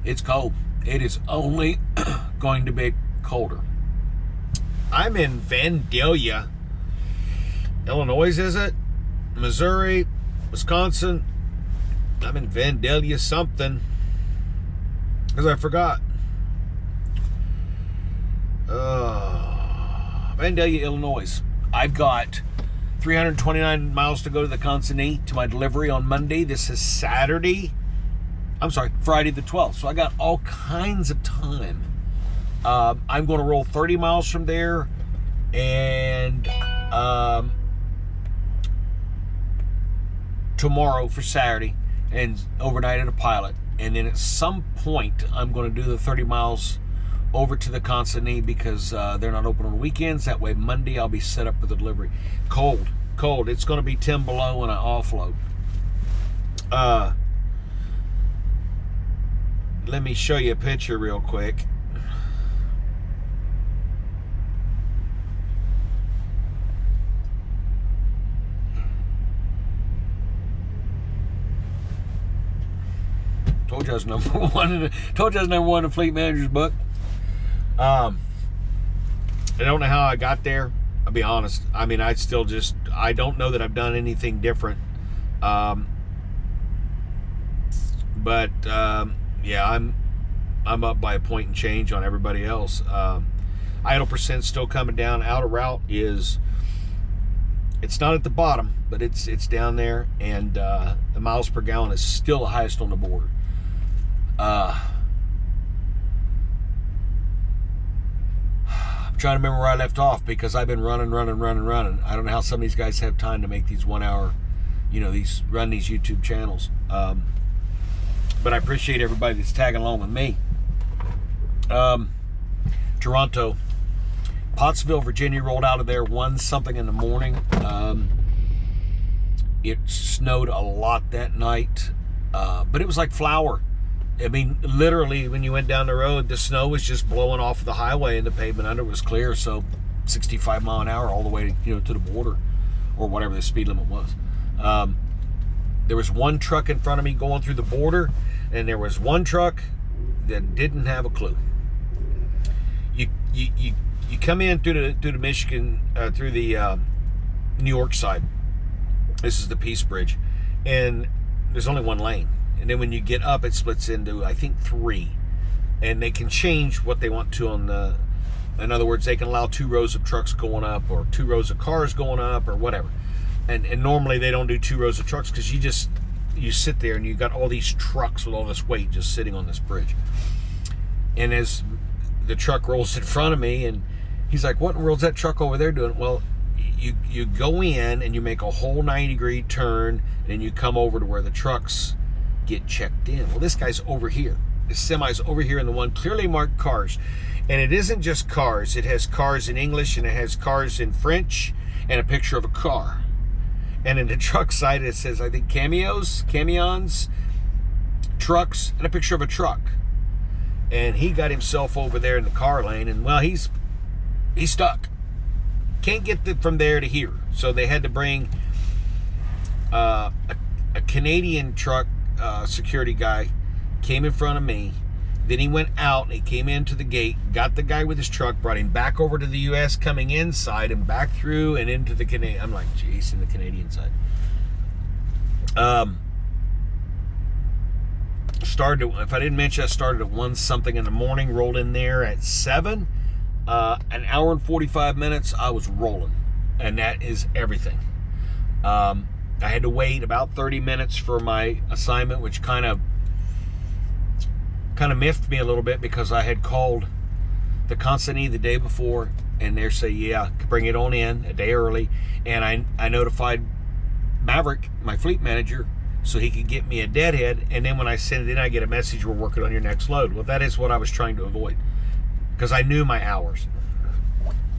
It's cold. It is only going to be colder. I'm in Vandalia, Illinois, is it? Missouri, Wisconsin. I'm in Vandalia something, because I forgot. Vandalia, Illinois. I've got 329 miles to go to the consignee to my delivery on Monday. This is Friday the 12th. So I got all kinds of time. I'm going to roll 30 miles from there, and tomorrow for Saturday, and overnight at a Pilot. And then at some point, I'm going to do the 30 miles over to the consignee, because they're not open on weekends. That way Monday I'll be set up for the delivery. Cold. It's going to be 10 below when I offload. Let me show you a picture real quick. Told you I was number one in the Fleet Manager's book. I don't know how I got there. I'll be honest. I mean, I don't know that I've done anything different. Yeah, I'm up by a point and change on everybody else. Idle percent still coming down. Outer route it's not at the bottom, but it's down there, and the miles per gallon is still the highest on the board. I'm trying to remember where I left off, because I've been running. I don't know how some of these guys have time to make these 1 hour, run these YouTube channels. But I appreciate everybody that's tagging along with me. Toronto, Pottsville, Virginia rolled out of there 1-something in the morning. It snowed a lot that night, but it was like flour. I mean, literally, when you went down the road, the snow was just blowing off of the highway, and the pavement under was clear. So 65 mile an hour all the way to the border, or whatever the speed limit was. There was one truck in front of me going through the border, and there was one truck that didn't have a clue. You come in through the Michigan, through the New York side. This is the Peace Bridge, and there's only one lane. And then when you get up, it splits into, I think, 3. And they can change what they want to on the... In other words, they can allow 2 rows of trucks going up, or 2 rows of cars going up, or whatever. And normally they don't do 2 rows of trucks, because you sit there and you got all these trucks with all this weight just sitting on this bridge. And as the truck rolls in front of me, and he's like, what in the world's that truck over there doing? Well, you go in and you make a whole 90-degree turn, and then you come over to where the trucks get checked in. Well, this guy's over here. The semi's over here in the one clearly marked cars. And it isn't just cars. It has cars in English, and it has cars in French, and a picture of a car. And in the truck side, it says, I think, camions, trucks, and a picture of a truck. And he got himself over there in the car lane, and, well, he's stuck. Can't get from there to here. So they had to bring a Canadian truck security guy, came in front of me. Then he went out, and he came into the gate, got the guy with his truck, brought him back over to the U.S., coming inside and back through and into the Canadian. I'm like, geez, in the Canadian side. If I didn't mention, I started at 1-something in the morning, rolled in there at 7. An hour and 45 minutes, I was rolling. And that is everything. I had to wait about 30 minutes for my assignment, which kind of miffed me a little bit, because I had called the consignee the day before, and they say, yeah, bring it on in a day early. And I notified Maverick, my fleet manager, so he could get me a deadhead. And then when I send it in, I get a message, we're working on your next load. Well, that is what I was trying to avoid, because I knew my hours.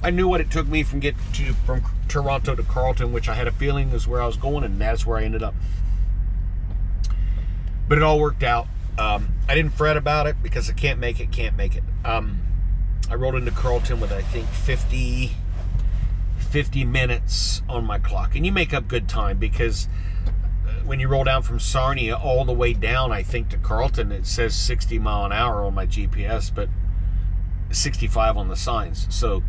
I knew what it took me from Toronto to Carleton, which I had a feeling is where I was going, and that's where I ended up. But it all worked out. I didn't fret about it, because I can't make it. I rolled into Carleton with, I think, 50 minutes on my clock. And you make up good time, because when you roll down from Sarnia all the way down, I think, to Carleton, it says 60 mile an hour on my GPS, but 65 on the signs. So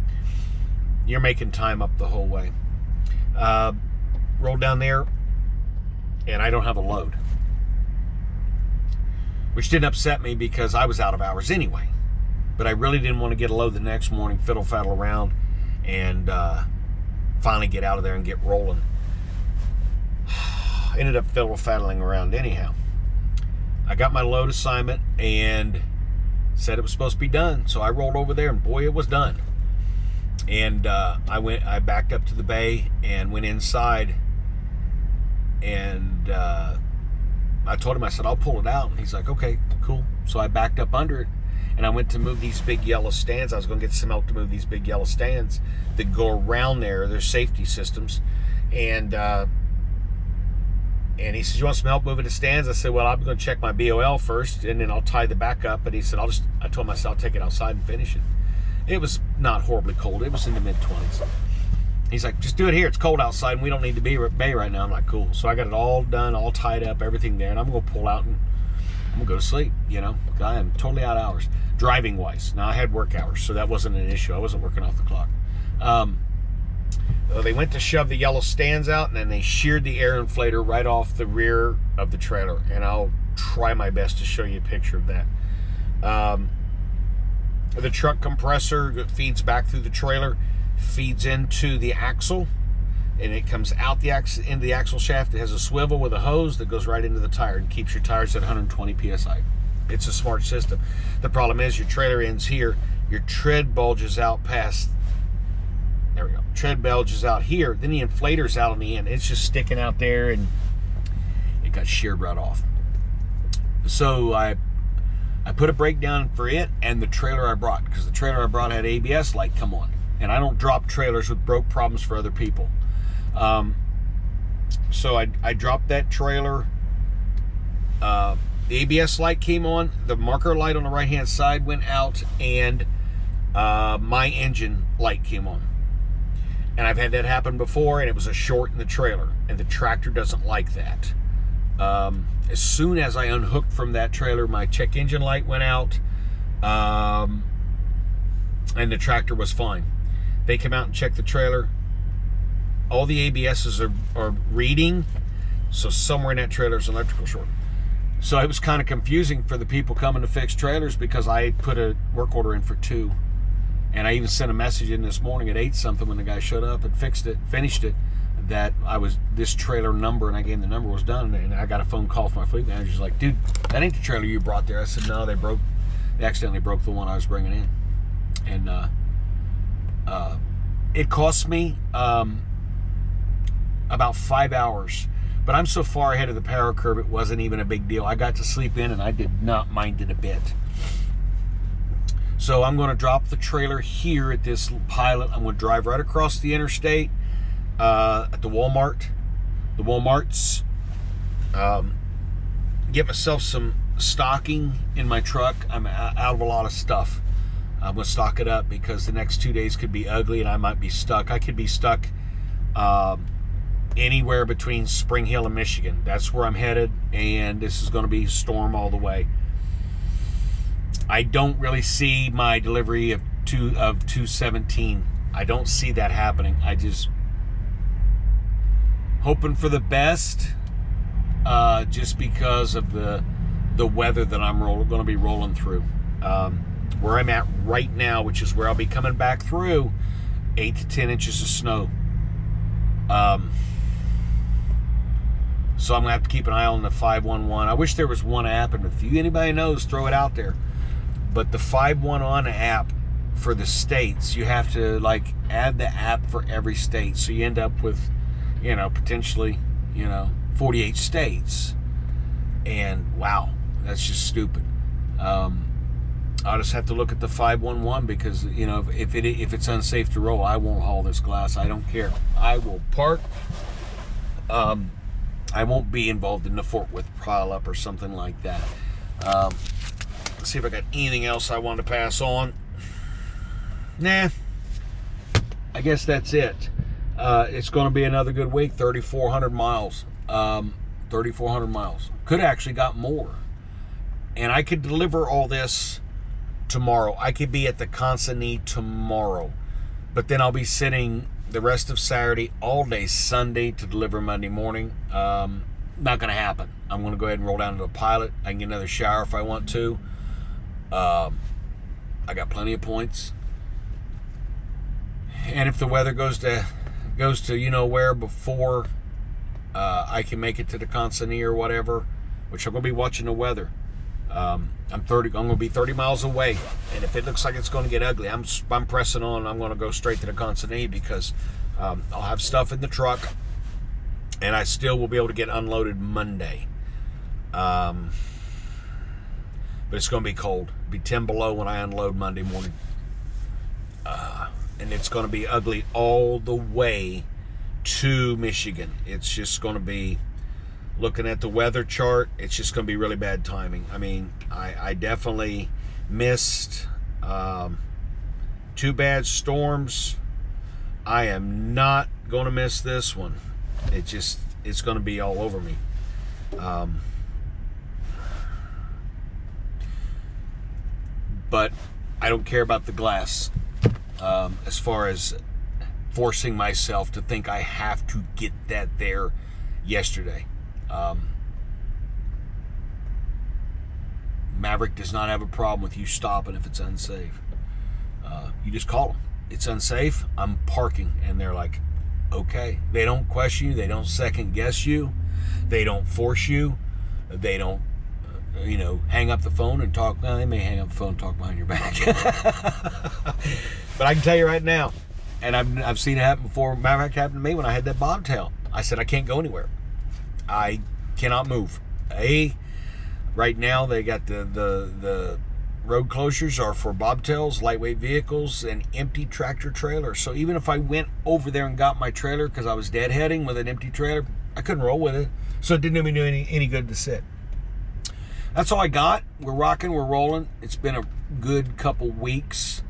you're making time up the whole way. Rolled down there, and I don't have a load, which didn't upset me because I was out of hours anyway. But I really didn't want to get a load the next morning, fiddle-faddle around, and finally get out of there and get rolling. Ended up fiddle-faddling around anyhow. I got my load assignment and said it was supposed to be done. So I rolled over there, and boy, it was done. And I backed up to the bay and went inside, and I told him, I said, I'll pull it out. And he's like, okay, cool. So I backed up under it, and I went to move these big yellow stands. I was going to get some help to move these big yellow stands that go around there. There's safety systems. And he says, you want some help moving the stands? I said, well, I'm going to check my BOL first, and then I'll tie the back up. And he said, I told myself I'll take it outside and finish it. It was not horribly cold. It was in the mid-20s. He's like, just do it here. It's cold outside, and we don't need to be at bay right now. I'm like, cool. So I got it all done, all tied up, everything there, and I'm going to pull out and I'm going to go to sleep, you know. I am totally out of hours, driving-wise. Now, I had work hours, so that wasn't an issue. I wasn't working off the clock. They went to shove the yellow stands out, and then they sheared the air inflator right off the rear of the trailer, and I'll try my best to show you a picture of that. The truck compressor that feeds back through the trailer feeds into the axle, and it comes out into the axle shaft. It has a swivel with a hose that goes right into the tire and keeps your tires at 120 psi. It's a smart system. The problem is your trailer ends here. Your tread bulges out past. There we go. Tread bulges out here. Then the inflator's out on the end. It's just sticking out there, and it got sheared right off. So I put a brake down for it and the trailer I brought, because the trailer I brought had ABS light come on. And I don't drop trailers with broke problems for other people. So I dropped that trailer. The ABS light came on. The marker light on the right-hand side went out, and my engine light came on. And I've had that happen before, and it was a short in the trailer, and the tractor doesn't like that. As soon as I unhooked from that trailer, my check engine light went out, and the tractor was fine. They came out and checked the trailer. All the ABSs are reading, so somewhere in that trailer is an electrical short. So it was kind of confusing for the people coming to fix trailers, because I put a work order in for 2. And I even sent a message in this morning at 8-something when the guy showed up and finished it, that this trailer number, and I gave him the number, was done. And I got a phone call from my fleet manager. He's like, dude, that ain't the trailer you brought there. I said, no, they accidentally broke the one I was bringing in. And it cost me about 5 hours. But I'm so far ahead of the power curve, it wasn't even a big deal. I got to sleep in, and I did not mind it a bit. So I'm going to drop the trailer here at this pilot. I'm going to drive right across the interstate at the Walmarts. Get myself some stocking in my truck. I'm out of a lot of stuff. I'm going to stock it up because the next 2 days could be ugly, and I might be stuck. I could be stuck anywhere between Spring Hill and Michigan. That's where I'm headed, and this is going to be storm all the way. I don't really see my delivery of 217. I don't see that happening. I just hoping for the best, just because of the weather that I'm going to be rolling through. Where I'm at right now, which is where I'll be coming back through, 8 to 10 inches of snow. So I'm gonna have to keep an eye on the 511. I wish there was one app, and if anybody knows, throw it out there. But the 511 app for the states, you have to like add the app for every state, so you end up with, potentially, 48 states. And wow, that's just stupid. I'll just have to look at the 511, because if it's unsafe to roll, I won't haul this glass. I don't care. I will park. I won't be involved in the Fort Worth pile up or something like that. Let's see if I got anything else I want to pass on. Nah, I guess that's it. It's going to be another good week. 3,400 miles. 3,400 miles. Could have actually got more. And I could deliver all this tomorrow. I could be at the consignee tomorrow. But then I'll be sitting the rest of Saturday, all day Sunday to deliver Monday morning. Not going to happen. I'm going to go ahead and roll down to the Pilot. I can get another shower if I want to. I got plenty of points. And if the weather goes to you know where before I can make it to the consignee or whatever, which I'm going to be watching the weather. I'm going to be 30 miles away, and if it looks like it's going to get ugly, I'm pressing on. I'm going to go straight to the consignee because I'll have stuff in the truck, and I still will be able to get unloaded Monday. But it's going to be cold. It'll be 10 below when I unload Monday morning. And it's going to be ugly all the way to Michigan. It's just going to be, looking at the weather chart, it's just going to be really bad timing. I mean, I definitely missed 2 bad storms. I am not going to miss this one. It's going to be all over me. But I don't care about the glass as far as forcing myself to think I have to get that there yesterday. Maverick does not have a problem with you stopping if it's unsafe. You just call them. It's unsafe, I'm parking. And they're like, okay. They don't question you. They don't second guess you. They don't force you. They don't, hang up the phone and talk. Well, they may hang up the phone and talk behind your back. But I can tell you right now, and I've seen it happen before. Maverick happened to me when I had that bobtail. I said, I can't go anywhere. I cannot move. Right now they got the road closures are for bobtails, lightweight vehicles, and empty tractor trailers. So even if I went over there and got my trailer because I was deadheading with an empty trailer, I couldn't roll with it. So it didn't even do any good to sit. That's all I got. We're rocking, we're rolling. It's been a good couple weeks.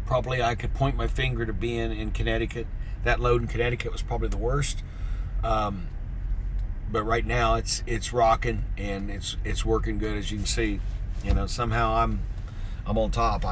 Probably I could point my finger to being in Connecticut. That load in Connecticut was probably the worst. But right now it's rocking and it's working good, as you can see. Somehow I'm on top.